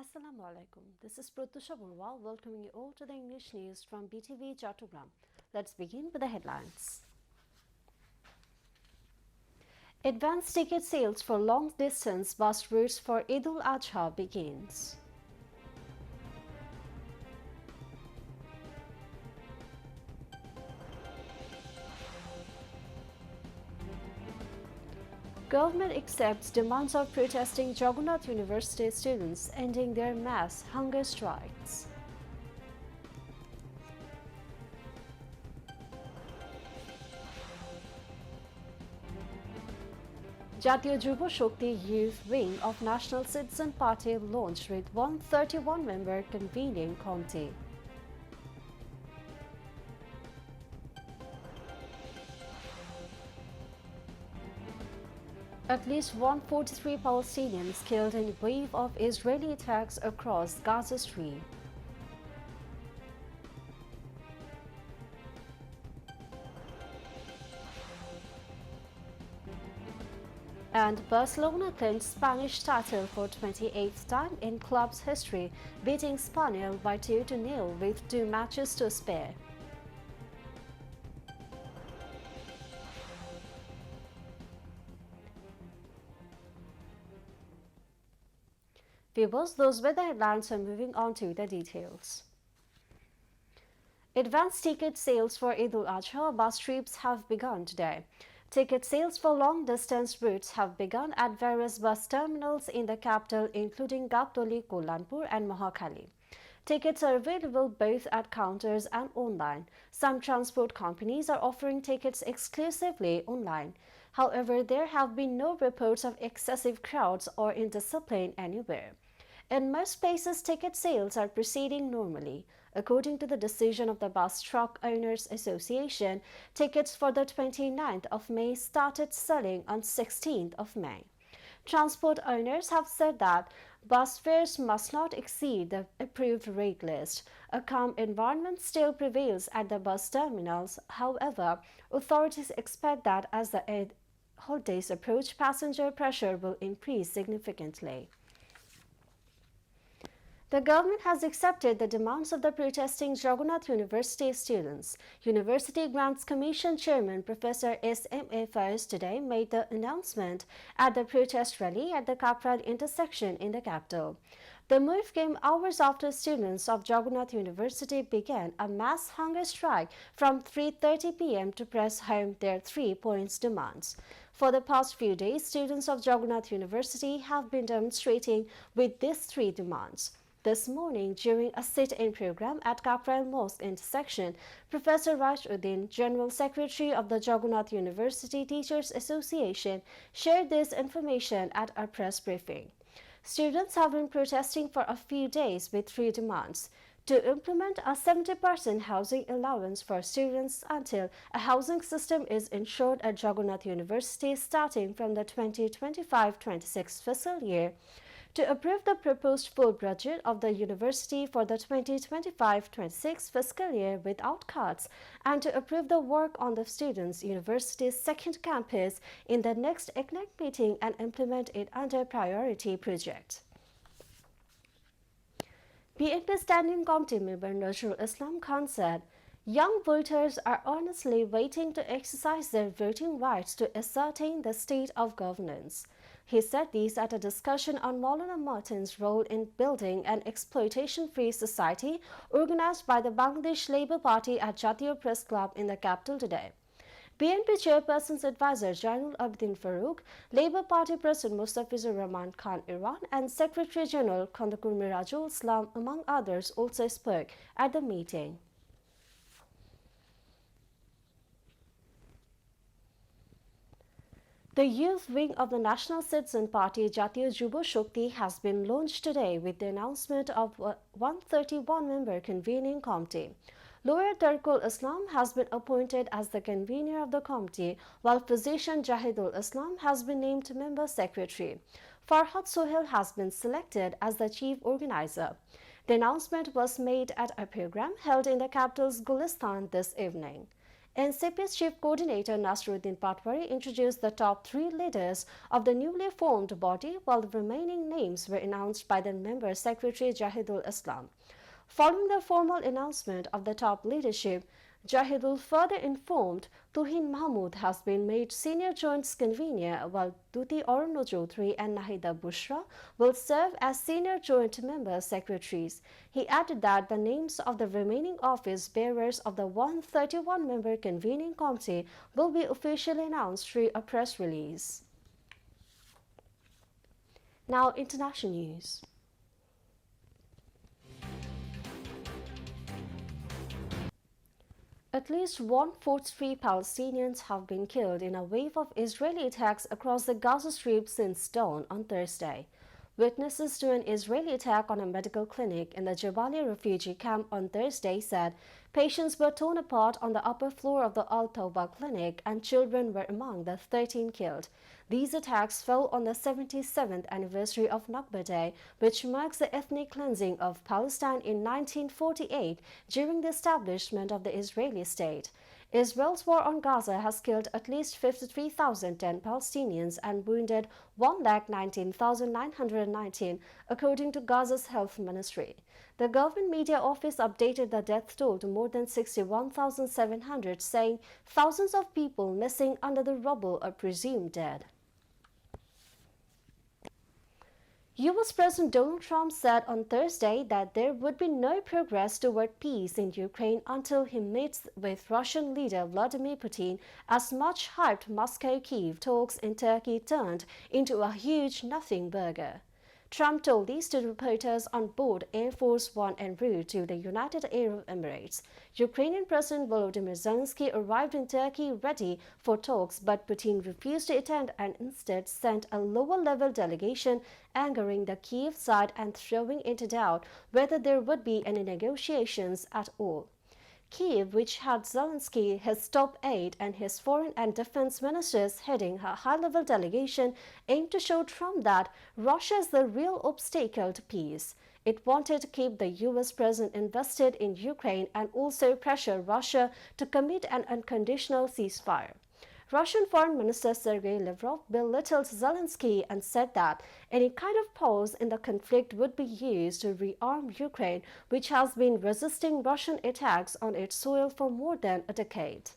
Assalamu alaikum. This is Pratusha Burwal welcoming you all to the English news from BTV Chattogram. Let's begin with the headlines. Advanced ticket sales for long-distance bus routes for Eid al-Adha begins. Government accepts demands of protesting Jagannath University students ending their mass hunger strikes. Jatiyo Jubo Shakti Youth Wing of National Citizen Party launched with 131-member convening committee. At least 143 Palestinians killed in a wave of Israeli attacks across Gaza Strip. And Barcelona clinched Spanish title for 28th time in club's history, beating Espanyol by 2-0 with 2 matches to spare. Viewers, those were the headlines, and moving on to the details. Advanced ticket sales for Eid al-Adha bus trips have begun today. Ticket sales for long-distance routes have begun at various bus terminals in the capital, including Gaptoli, Kollanpur and Mohakhali. Tickets are available both at counters and online. Some transport companies are offering tickets exclusively online. However, there have been no reports of excessive crowds or indiscipline anywhere. In most places, ticket sales are proceeding normally. According to the decision of the Bus Truck Owners Association, tickets for the 29th of May started selling on 16th of May. Transport owners have said that bus fares must not exceed the approved rate list. A calm environment still prevails at the bus terminals. However, authorities expect that as the Eid holidays approach, passenger pressure will increase significantly. The government has accepted the demands of the protesting Jagannath University students. University Grants Commission Chairman Professor S.M.A. Faiz today made the announcement at the protest rally at the Kapral intersection in the capital. The move came hours after students of Jagannath University began a mass hunger strike from 3:30 p.m. to press home their 3 points demands. For the past few days, students of Jagannath University have been demonstrating with these 3 demands. This morning, during a sit-in program at Kapral Mosque intersection, Professor Raater, General Secretary of the Jagannath University Teachers Association, shared this information at a press briefing. Students have been protesting for a few days with 3 demands: to implement a 70% housing allowance for students until a housing system is ensured at Jagannath University starting from the 2025-26 fiscal year, to approve the proposed full budget of the university for the 2025-26 fiscal year without cuts, and to approve the work on the students' university's second campus in the next ECNEC meeting and implement it under priority project. BNP Standing Committee member Nazrul Islam Khan said, "Young voters are honestly waiting to exercise their voting rights to ascertain the state of governance." He said this at a discussion on Maulana Martin's role in building an exploitation-free society organized by the Bangladesh Labour Party at Jatiyo Press Club in the capital today. BNP Chairperson's advisor Jainul Abidin Farooq, Labour Party President Mustafizur Rahman Khan Iran, and Secretary General Khandakur Mirajul Islam, among others, also spoke at the meeting. The youth wing of the National Citizen Party, Jatiyo Jubo Shakti, has been launched today with the announcement of a 131-member convening committee. Lawyer Tarkul Islam has been appointed as the convener of the committee, while physician Jahidul Islam has been named member secretary. Farhad Sohail has been selected as the chief organizer. The announcement was made at a program held in the capital's Gulistan this evening. NCP's Chief Coordinator Nasruddin Patwari introduced the top 3 leaders of the newly formed body, while the remaining names were announced by the member Secretary Jahidul Islam. Following the formal announcement of the top leadership, Jahidul further informed Tuhin Mahmood has been made Senior Joint Convener, while Duti Aruna Chaudhary and Nahida Bushra will serve as Senior Joint Member Secretaries. He added that the names of the remaining office bearers of the 131-member convening committee will be officially announced through a press release. Now, international news. At least 143 Palestinians have been killed in a wave of Israeli attacks across the Gaza Strip since dawn on Thursday. Witnesses to an Israeli attack on a medical clinic in the Jabalia refugee camp on Thursday said patients were torn apart on the upper floor of the Al Tawba clinic and children were among the 13 killed. These attacks fell on the 77th anniversary of Nakba Day, which marks the ethnic cleansing of Palestine in 1948 during the establishment of the Israeli state. Israel's war on Gaza has killed at least 53,010 Palestinians and wounded 119,919, according to Gaza's health ministry. The government media office updated the death toll to more than 61,700, saying thousands of people missing under the rubble are presumed dead. US President Donald Trump said on Thursday that there would be no progress toward peace in Ukraine until he meets with Russian leader Vladimir Putin, as much hyped Moscow-Kyiv talks in Turkey turned into a huge nothing burger. Trump told these to reporters on board Air Force One en route to the United Arab Emirates. Ukrainian President Volodymyr Zelensky arrived in Turkey ready for talks, but Putin refused to attend and instead sent a lower-level delegation, angering the Kyiv side and throwing into doubt whether there would be any negotiations at all. Kyiv, which had Zelensky, his top aide, and his foreign and defense ministers heading a high-level delegation, aimed to show Trump that Russia is the real obstacle to peace. It wanted to keep the US president invested in Ukraine and also pressure Russia to commit an unconditional ceasefire. Russian Foreign Minister Sergei Lavrov belittled Zelensky and said that any kind of pause in the conflict would be used to rearm Ukraine, which has been resisting Russian attacks on its soil for more than a decade.